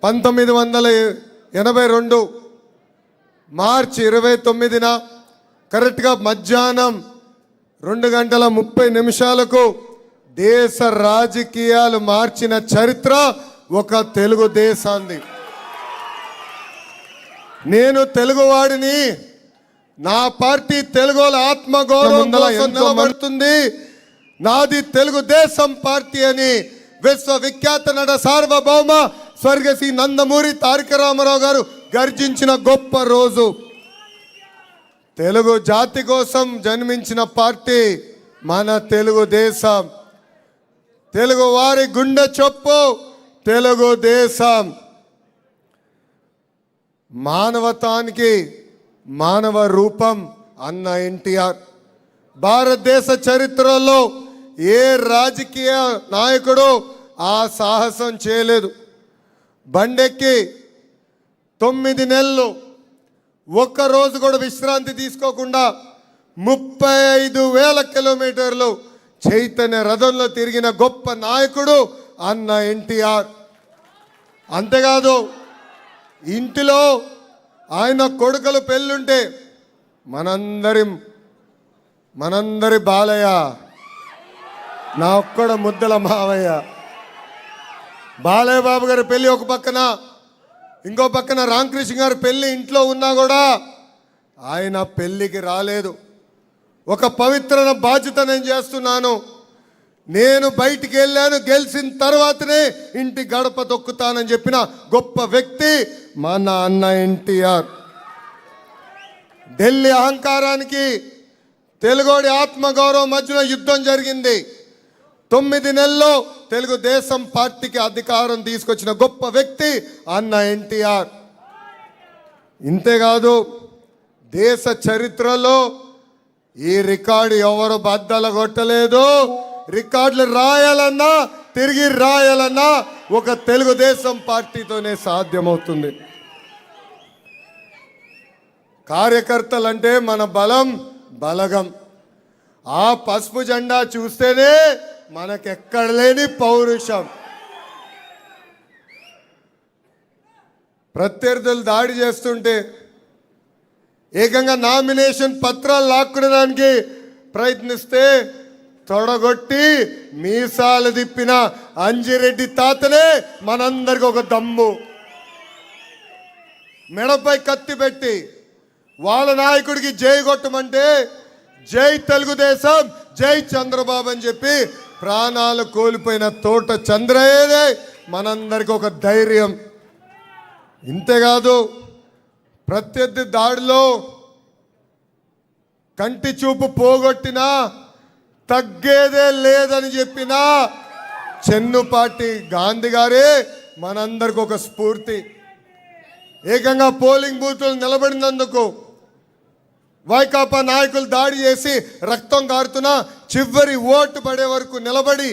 1982 మార్చి 29న కరెక్ట్గా మధ్యాహ్నం 2:30 దేశ రాజకీయాలు మార్చిన చరిత్ర ఒక తెలుగుదేశాంది. నేను తెలుగువాడిని, నా పార్టీ తెలుగుల ఆత్మగౌరవం నిలబడుతుంది, నాది తెలుగుదేశం పార్టీ అని విశ్వవిఖ్యాత నట సార్వభౌమ స్వర్గశ్రీ నందమూరి తారక రామారావు గారు గర్జించిన గొప్ప రోజు. తెలుగు జాతి కోసం జన్మించిన పార్టీ మన తెలుగుదేశం. తెలుగు వారి గుండె చొప్పు తెలుగుదేశం. మానవతానికి మానవ రూపం అన్న ఎన్టీఆర్. భారతదేశ చరిత్రలో ఏ రాజకీయ నాయకుడు ఆ సాహసం చేయలేదు. బండెక్కి 9 నెలలు ఒక్కరోజు కూడా విశ్రాంతి తీసుకోకుండా 35,000 కిలోమీటర్లు చైతన్య రథంలో తిరిగిన గొప్ప నాయకుడు అన్న ఎన్టీఆర్. అంతేకాదు, ఇంటిలో ఆయన కొడుకులు పెళ్ళుంటే మనందరి బాలయ్య, నా ఒక్కడ ముద్దల మావయ్య. బాలయ్య బాబు గారి పెళ్ళి ఒక పక్కన, ఇంకో పక్కన రామకృష్ణ గారి పెళ్ళి ఇంట్లో ఉన్నా కూడా ఆయన పెళ్ళికి రాలేదు. ఒక పవిత్రమైన బాధ్యత నేను చేస్తున్నాను, నేను బయటికి వెళ్ళాను, గెలిచిన తర్వాతనే ఇంటి గడప తొక్కుతానని చెప్పిన గొప్ప వ్యక్తి మన అన్న ఎన్టీఆర్. ఢిల్లీ అహంకారానికి తెలుగోడి ఆత్మగౌరవం మధ్యలో యుద్ధం జరిగింది. 9 నెలల్లో తెలుగుదేశం పార్టీకి అధికారం తీసుకొచ్చిన గొప్ప వ్యక్తి అన్న ఎన్టీఆర్. ఇంతేకాదు, దేశ చరిత్రలో ఈ రికార్డు ఎవరు బద్దలు కొట్టలేదు. రికార్డులు రాయాలన్నా, తిరిగి రాయాలన్నా ఒక తెలుగుదేశం పార్టీతోనే సాధ్యమవుతుంది. కార్యకర్తలంటే మన బలగం. ఆ పసుపు జెండా చూస్తేనే మనకెక్కడ లేని పౌరుషం. ప్రత్యర్థులు దాడి చేస్తుంటే ఏకంగా నామినేషన్ పత్రాలు లాక్కునేదానికి ప్రయత్నిస్తే తొడగొట్టి మీసాలు తిప్పిన అంజిరెడ్డి తాతనే మనందరికి ఒక దమ్ము. మెడపై కత్తి పెట్టి వాళ్ళ నాయకుడికి జై కొట్టమంటే జై తెలుగుదేశం, జై చంద్రబాబు అని చెప్పి ప్రాణాలు కోల్పోయిన తోట చంద్రయ్యనే మనందరికి ఒక ధైర్యం. ఇంతేకాదు, ప్రత్యర్థి దాడిలో కంటి చూపు పోగొట్టినా తగ్గేదే లేదని చెప్పిన చెన్నుపాటి గాంధీ గారే మనందరికి ఒక స్ఫూర్తి. ఏకంగా పోలింగ్ బూతులు నిలబడినందుకు వైకాపా నాయకులు దాడి చేసి రక్తం కారుతున్నా చివరి ఓటు పడే వరకు నిలబడి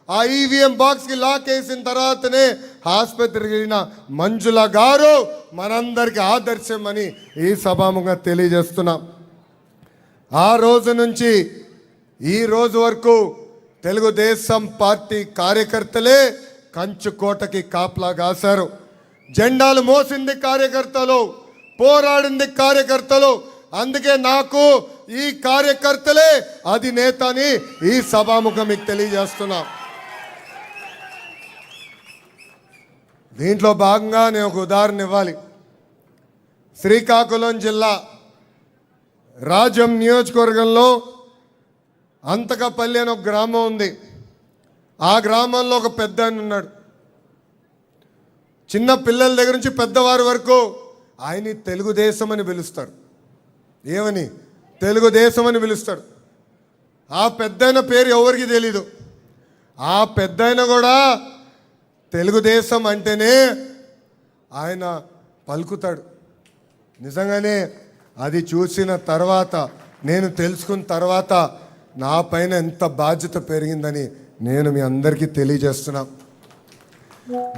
ఆ ఈవీఎం బాక్స్కి లాక్ వేసిన తర్వాతనే ఆసుపత్రికి వెళ్ళిన మంజుల గారు మనందరికీ ఆదర్శం అని ఈ సభాముఖంగా తెలియజేస్తున్నాం. ఆ రోజు నుంచి ఈ రోజు వరకు తెలుగుదేశం పార్టీ కార్యకర్తలే కంచుకోటకి కాపలా కాశారు. జెండాలు మోసింది కార్యకర్తలు, పోరాడింది కార్యకర్తలు. అందుకే నాకు ఈ కార్యకర్తలే అధినేత అని ఈ సభాముఖం మీకు తెలియజేస్తున్నా. దీంట్లో భాగంగా నేను ఒక ఉదాహరణ ఇవ్వాలి. శ్రీకాకుళం జిల్లా రాజం నియోజకవర్గంలో అంతకపల్లి అని ఒక గ్రామం ఉంది. ఆ గ్రామంలో ఒక పెద్ద ఆయన ఉన్నాడు. చిన్న పిల్లల దగ్గర నుంచి పెద్దవారి వరకు ఆయన్ని తెలుగుదేశం అని పిలుస్తాడు. ఏమని? తెలుగుదేశం అని పిలుస్తాడు. ఆ పెద్దయిన పేరు ఎవరికి తెలీదు. ఆ పెద్దయిన కూడా తెలుగుదేశం అంటేనే ఆయన పలుకుతాడు. నిజంగానే అది చూసిన తర్వాత, నేను తెలుసుకున్న తర్వాత నా పైన ఎంత బాధ్యత పెరిగిందని నేను మీ అందరికీ తెలియజేస్తున్నా.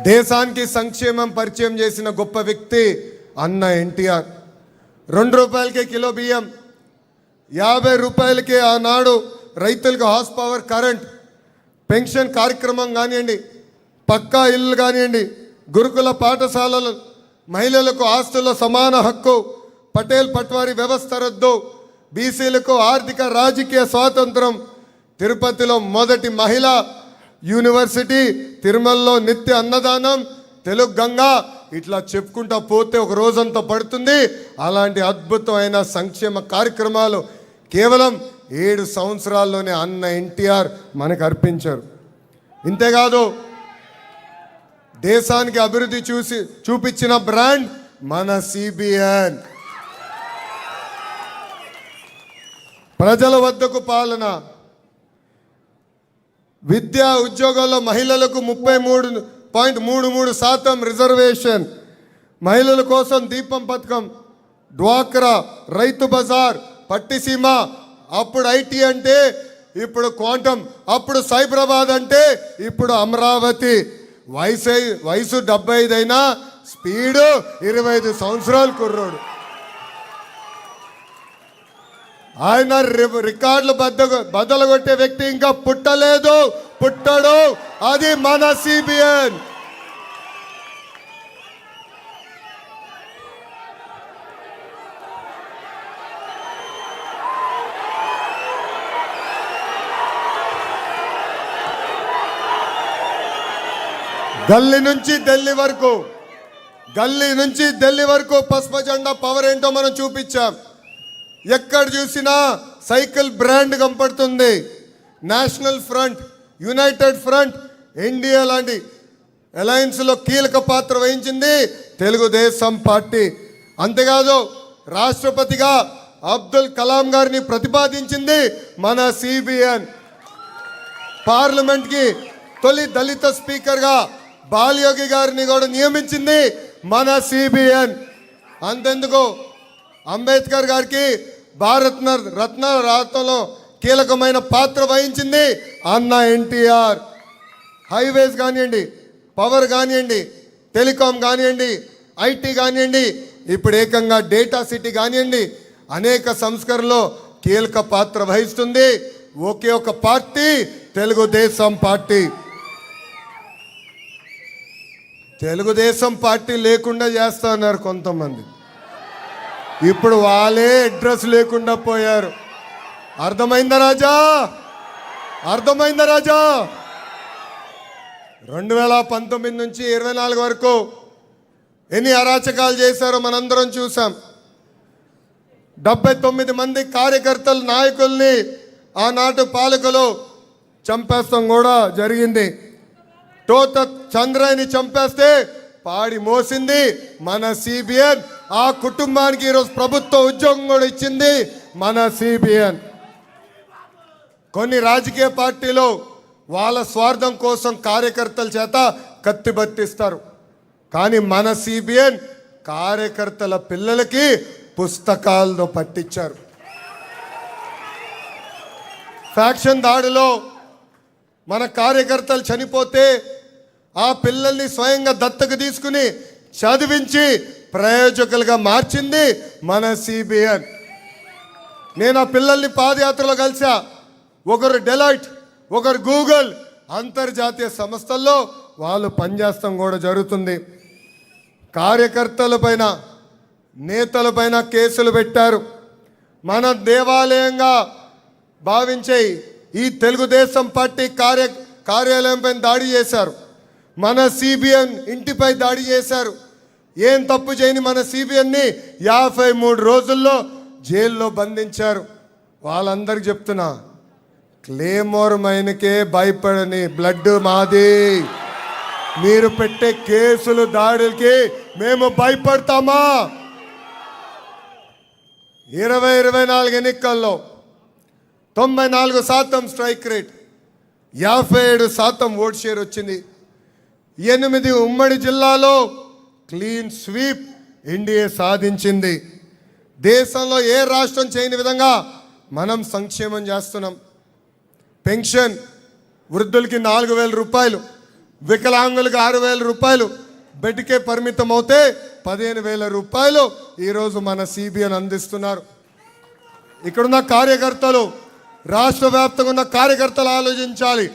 దేశానికి సంక్షేమం పరిచయం చేసిన గొప్ప వ్యక్తి అన్న ఎన్టీఆర్. 2 రూపాయలకే కిలో బియ్యం, 50 రూపాయలకే ఆనాడు రైతులకు హార్స్ పవర్ కరెంట్, పెన్షన్ కార్యక్రమం కానివ్వండి, పక్కా ఇల్లు కానివ్వండి, గురుకుల పాఠశాలలు, మహిళలకు ఆస్తుల సమాన హక్కు, పటేల్ పట్వారీ వ్యవస్థ రద్దు, బీసీలకు ఆర్థిక రాజకీయ స్వాతంత్రం, తిరుపతిలో మొదటి మహిళా యూనివర్సిటీ, తిరుమలలో నిత్య అన్నదానం, తెలుగు గంగా, ఇట్లా చెప్పుకుంటా పోతే ఒక రోజంతా పడుతుంది. అలాంటి అద్భుతమైన సంక్షేమ కార్యక్రమాలు కేవలం 7 సంవత్సరాల్లోనే అన్న ఎన్టీఆర్ మనకు అర్పించారు. ఇంతేకాదు దేశానికి అభివృద్ధి చూపించిన బ్రాండ్ మన సిబిఎన్. ప్రజల వద్దకు పాలన, విద్యా ఉద్యోగాల్లో మహిళలకు 33.33% రిజర్వేషన్, మహిళల కోసం దీపం పథకం, డ్వాక్రా, రైతు బజార్, పట్టిసీమ, అప్పుడు ఐటీ అంటే ఇప్పుడు క్వాంటమ్, అప్పుడు సైబరాబాద్ అంటే ఇప్పుడు అమరావతి. వయసు 75 అయినా స్పీడు 25 సంవత్సరాలు కుర్రోడు. ఆయన రికార్డులు బద్దలు కొట్టే వ్యక్తి ఇంకా పుట్టలేదు, పుట్టడు. అది మన సిబిఎన్. గల్లీ నుంచి ఢిల్లీ వరకు పసుపు జెండా పవర్ ఏంటో మనం చూపించాం. ఎక్కడ చూసినా సైకిల్ బ్రాండ్ కనపడుతుంది. National front, United front, NDA లాంటి అలయన్స్లో కీలక పాత్ర వహించింది తెలుగుదేశం పార్టీ. అంతేకాదు రాష్ట్రపతిగా అబ్దుల్ కలాం గారిని ప్రతిపాదించింది మన సిబిఎన్. పార్లమెంట్కి తొలి దళిత స్పీకర్గా బాలయోగి గారిని కూడా నియమించింది మన సిబిఎన్. అంతెందుకు అంబేద్కర్ గారికి భారత రత్న రాతలో కీలకమైన పాత్ర వహించింది అన్న ఎన్టీఆర్. హైవేస్ కానివ్వండి, పవర్ కానివ్వండి, టెలికాం కానివ్వండి, ఐటీ కానివ్వండి, ఇప్పుడు ఏకంగా డేటా సిటీ కానివ్వండి, అనేక సంస్కరణలో కీలక పాత్ర వహిస్తుంది ఒకే ఒక party, Telugu Desam party. Telugu Desam party లేకుండా చేస్తా ఉన్నారు కొంతమంది. ఇప్పుడు వాళ్ళే అడ్రస్ లేకుండా పోయారు. అర్థమైందా రాజా? 2019 నుంచి 24 వరకు ఎన్ని అరాచకాలు చేశారో మనందరం చూసాం. 79 మంది కార్యకర్తలు, నాయకుల్ని ఆనాటి పాలకులు చంపేస్తాం కూడా జరిగింది. తోత చంద్రాన్ని చంపేస్తే పాడి మోసింది మన సిబిఎన్. ఆ కుటుంబానికి ఈరోజు ప్రభుత్వ ఉద్యోగం కూడా ఇచ్చింది మన సిబిఎన్. కొన్ని రాజకీయ పార్టీలు వాళ్ళ స్వార్థం కోసం కార్యకర్తల చేత కత్తిబట్టిస్తారు. కానీ మన సిబిఎన్ కార్యకర్తల పిల్లలకి పుస్తకాలతో పట్టించారు. ఫ్యాక్షన్ దాడిలో మన కార్యకర్తలు చనిపోతే ఆ పిల్లల్ని స్వయంగా దత్తకు తీసుకుని చదివించి ప్రయోజకులుగా మార్చింది మన సిబిఎన్. నేను ఆ పిల్లల్ని పాదయాత్రలో కలిసా. ఒకరు డెలాయిట్, ఒకరు గూగుల్, అంతర్జాతీయ సంస్థల్లో వాళ్ళు పనిచేస్తాం కూడా జరుగుతుంది. కార్యకర్తలపైన, నేతలపైన కేసులు పెట్టారు. మన దేవాలయంగా భావించే ఈ తెలుగుదేశం పార్టీ కార్యాలయంపై దాడి చేశారు. మన సిబిఎన్ ఇంటిపై దాడి చేశారు. ఏం తప్పు చేయని మన సిబిఎన్ని 53 రోజుల్లో జైల్లో బంధించారు. వాళ్ళందరికీ చెప్తున్నా, క్లేమోర్ మైన్కే భయపడని బ్లడ్ మాది. మీరు పెట్టే కేసులు, దాడులకి మేము భయపడతామా? 2024 ఎన్నికల్లో 94% స్ట్రైక్ రేట్, 57% ఓట్ షేర్ వచ్చింది. 8 ఉమ్మడి జిల్లాలో క్లీన్ స్వీప్ ఎన్డీఏ సాధించింది. దేశంలో ఏ రాష్ట్రం చేయని విధంగా మనం సంక్షేమం చేస్తున్నాం. పెన్షన్ వృద్ధులకి 4,000 రూపాయలు, వికలాంగులకు 6,000 రూపాయలు, బెడ్కే పరిమితం అవుతే 15,000 రూపాయలు ఈరోజు మన సిబిఎన్ అందిస్తున్నారు. ఇక్కడున్న కార్యకర్తలు, రాష్ట్ర వ్యాప్తంగా ఉన్న కార్యకర్తలు ఆలోచించాలి.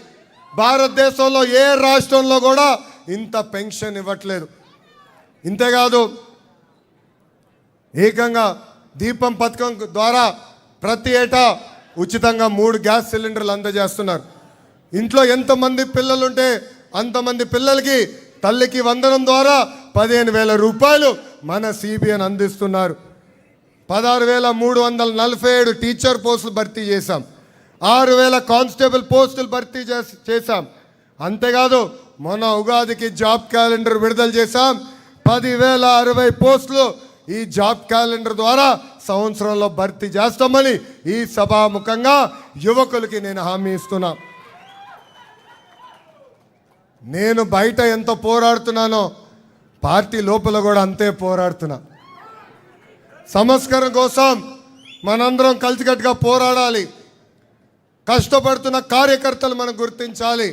భారతదేశంలో ఏ రాష్ట్రంలో కూడా ఇంత పెన్షన్ ఇవ్వట్లేదు. ఇంతేకాదు, ఏకంగా దీపం పథకం ద్వారా ప్రతి ఏటా ఉచితంగా 3 గ్యాస్ సిలిండర్లు అందజేస్తున్నారు. ఇంట్లో ఎంతమంది పిల్లలుంటే అంతమంది పిల్లలకి తల్లికి వందనం ద్వారా 15,000 రూపాయలు మన సిబిఎన్ అందిస్తున్నారు. 16,347 టీచర్ పోస్టులు భర్తీ చేశాం. 6,000 కానిస్టేబుల్ పోస్టులు భర్తీ చేశాం. అంతేకాదు, మొన్న ఉగాదికి జాబ్ క్యాలెండర్ విడుదల చేశాం. 10,060 పోస్టులు ఈ జాబ్ క్యాలెండర్ ద్వారా సంవత్సరంలో భర్తీ చేస్తామని ఈ సభాముఖంగా యువకులకి నేను హామీ ఇస్తున్నా. నేను బయట ఎంత పోరాడుతున్నానో పార్టీ లోపల కూడా అంతే పోరాడుతున్నా. సంస్కరణ కోసం మనందరం కలిసికట్టుగా పోరాడాలి. కష్టపడుతున్న కార్యకర్తలు మనం గుర్తించాలి.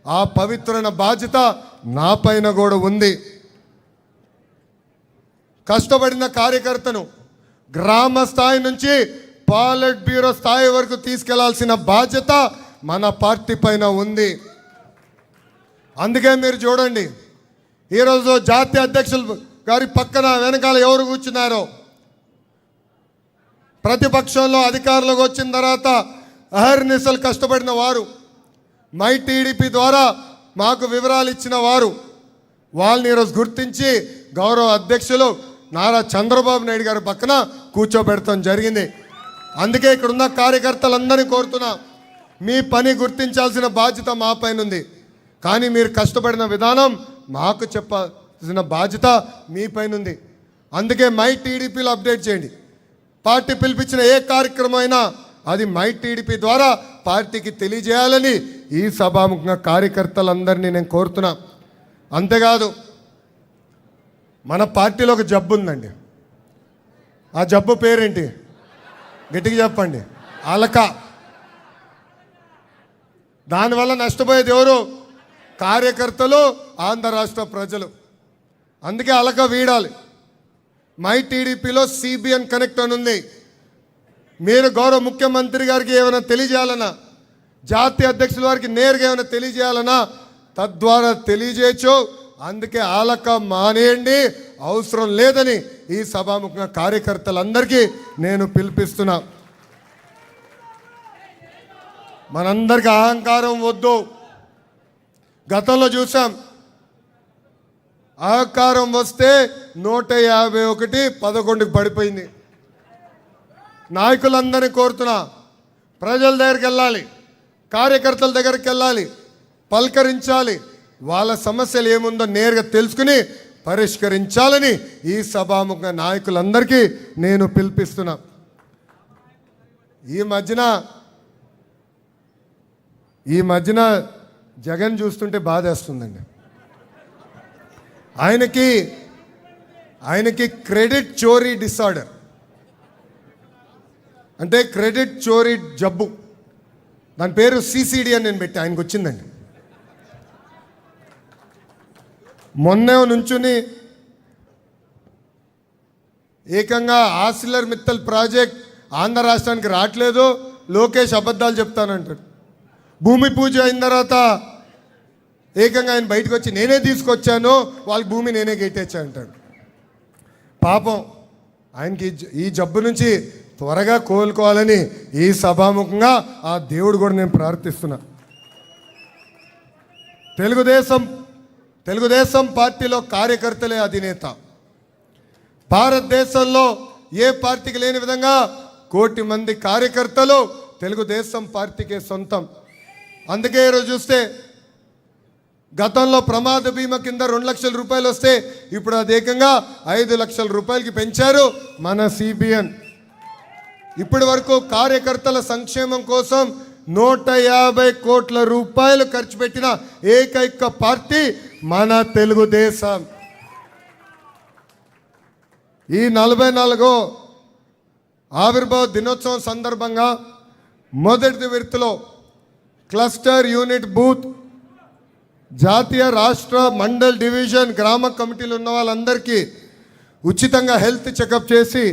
ఆ పవిత్రమైన బాధ్యత నా పైన కూడా ఉంది. కష్టపడిన కార్యకర్తను గ్రామ స్థాయి నుంచి పాలిట్ బ్యూరో స్థాయి వరకు తీసుకెళ్లాల్సిన బాధ్యత మన పార్టీ పైన ఉంది. అందుకే మీరు చూడండి, ఈరోజు జాతీయ అధ్యక్షులు గారి పక్కన వెనకాల ఎవరు కూర్చున్నారో, ప్రతిపక్షంలో అధికారంలోకి వచ్చిన తర్వాత అహర్నిశలు కష్టపడిన వారు, మై టీడీపీ ద్వారా మాకు వివరాలు ఇచ్చిన వారు, వాళ్ళని ఈరోజు గుర్తించి గౌరవ అధ్యక్షులు నారా చంద్రబాబు నాయుడు గారి పక్కన కూర్చోబెడతాం జరిగింది. అందుకే ఇక్కడున్న కార్యకర్తలందరినీ కోరుతున్నా, మీ పని గుర్తించాల్సిన బాధ్యత మా పైన ఉంది. కానీ మీరు కష్టపడిన విధానం మాకు చెప్పాల్సిన బాధ్యత మీ పైన ఉంది. అందుకే మై టీడీపీలో అప్డేట్ చేయండి. పార్టీ పిలిపించిన ఏ కార్యక్రమం అయినా అది మై టీడీపీ ద్వారా పార్టీకి తెలియజేయాలని ఈ సభాముఖంగా కార్యకర్తలందరినీ నేను కోరుతున్నా. అంతేకాదు, మన పార్టీలో ఒక జబ్బు ఉందండి. ఆ జబ్బు పేరేంటి? గట్టిగా చెప్పండి. అలక. దానివల్ల నష్టపోయేది ఎవరు? కార్యకర్తలు, ఆంధ్ర రాష్ట్ర ప్రజలు. అందుకే అలక వీడాలి. మై టీడీపీలో సిబిఎన్ కనెక్ట్ అని ఉంది. మీరు గౌరవ ముఖ్యమంత్రి గారికి ఏమైనా తెలియజేయాలన్నా, జాతీయ అధ్యక్షుల వారికి నేరుగా ఏమైనా తెలియజేయాలన్నా తద్వారా తెలియజేయచ్చు. అందుకే ఆలక మానేయండి, అవసరం లేదని ఈ సభాముఖంగా కార్యకర్తలందరికీ నేను పిలిపిస్తున్నా. మనందరికీ అహంకారం వద్దు. గతంలో చూసాం, అహంకారం వస్తే 151 11కి పడిపోయింది. నాయకులందరినీ కోరుతున్నా, ప్రజల దగ్గరికి వెళ్ళాలి, కార్యకర్తల దగ్గరికి వెళ్ళాలి, పలకరించాలి, వాళ్ళ సమస్యలు ఏముందో నేరుగా తెలుసుకుని పరిష్కరించాలని ఈ సభాముఖ నాయకులందరికీ నేను పిలిపిస్తున్నా. ఈ మధ్యన జగన్ చూస్తుంటే బాధేస్తుందండి. ఆయనకి క్రెడిట్ చోరీ డిసార్డర్, అంటే క్రెడిట్ చోరీ జబ్బు. దాని పేరు సిసిడి అని నేను పెట్టి ఆయనకు వచ్చిందండి. మొన్నే నుంచుని ఏకంగా ఆసిలర్ మిత్తల్ ప్రాజెక్ట్ ఆంధ్ర రాష్ట్రానికి రావట్లేదు, లోకేష్ అబద్ధాలు చెప్తానంటాడు. భూమి పూజ అయిన తర్వాత ఏకంగా ఆయన బయటకు వచ్చి నేనే తీసుకొచ్చాను, వాళ్ళ భూమి నేనే గెట్టేచ్చా అంటాడు. పాపం ఆయనకి ఈ జబ్బు నుంచి త్వరగా కోలుకోవాలని ఈ సభాముఖంగా ఆ దేవుడు కూడా నేను ప్రార్థిస్తున్నా. తెలుగుదేశం పార్టీలో కార్యకర్తలే అధినేత. భారతదేశంలో ఏ పార్టీకి లేని విధంగా 1 కోటి మంది కార్యకర్తలు తెలుగుదేశం పార్టీకే సొంతం. అందుకే ఈరోజు చూస్తే గతంలో ప్రమాద బీమా కింద 2 లక్షల రూపాయలు వస్తే ఇప్పుడు అది ఏకంగా 5 లక్షల రూపాయలకి పెంచారు మన సిబిఎన్. ఇప్పటి వరకు కార్యకర్తల సంక్షేమం కోసం 150 కోట్ల రూపాయలు ఖర్చు పెట్టిన ఏకైక పార్టీ మన తెలుగుదేశం. ఈ 44వ ఆవిర్భావ దినోత్సవం సందర్భంగా మొదటి విడతలో క్లస్టర్ యూనిట్ బూత్, జాతీయ రాష్ట్ర మండల్ డివిజన్ గ్రామ కమిటీలు ఉన్న వాళ్ళందరికీ ఉచితంగా హెల్త్ చెకప్ చేసి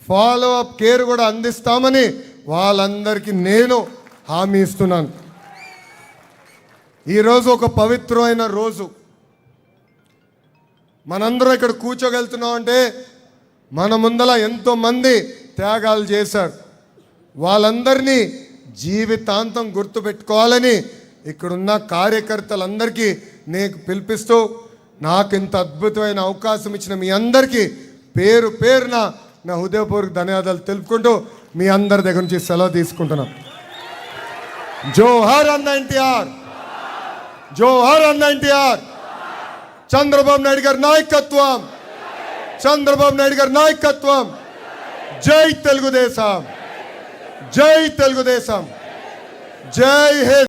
ఫాలో అప్ కేర్ కూడా అందిస్తామని వాళ్ళందరికీ నేను హామీ ఇస్తున్నాను. ఈరోజు ఒక పవిత్రమైన రోజు. మనందరం ఇక్కడ కూర్చోగలుగుతున్నాం అంటే మన ముందల ఎంతోమంది త్యాగాలు చేశారు. వాళ్ళందరినీ జీవితాంతం గుర్తుపెట్టుకోవాలని ఇక్కడున్న కార్యకర్తలందరికీ నేను పిలిపిస్తూ నాకు ఇంత అద్భుతమైన అవకాశం ఇచ్చిన మీ అందరికీ పేరు పేరున నా హృదయపూర్వక ధన్యవాదాలు తెలుపుకుంటూ మీ అందరి దగ్గర నుంచి సెలవు తీసుకుంటున్నాను. జోహార్ అన్న ఎన్టీఆర్, జోహార్ అన్న ఎన్టీఆర్. చంద్రబాబు నాయుడు గారి నాయకత్వం, చంద్రబాబు నాయుడు గారి నాయకత్వం. జై తెలుగుదేశం, జై తెలుగుదేశం, జై హింద్.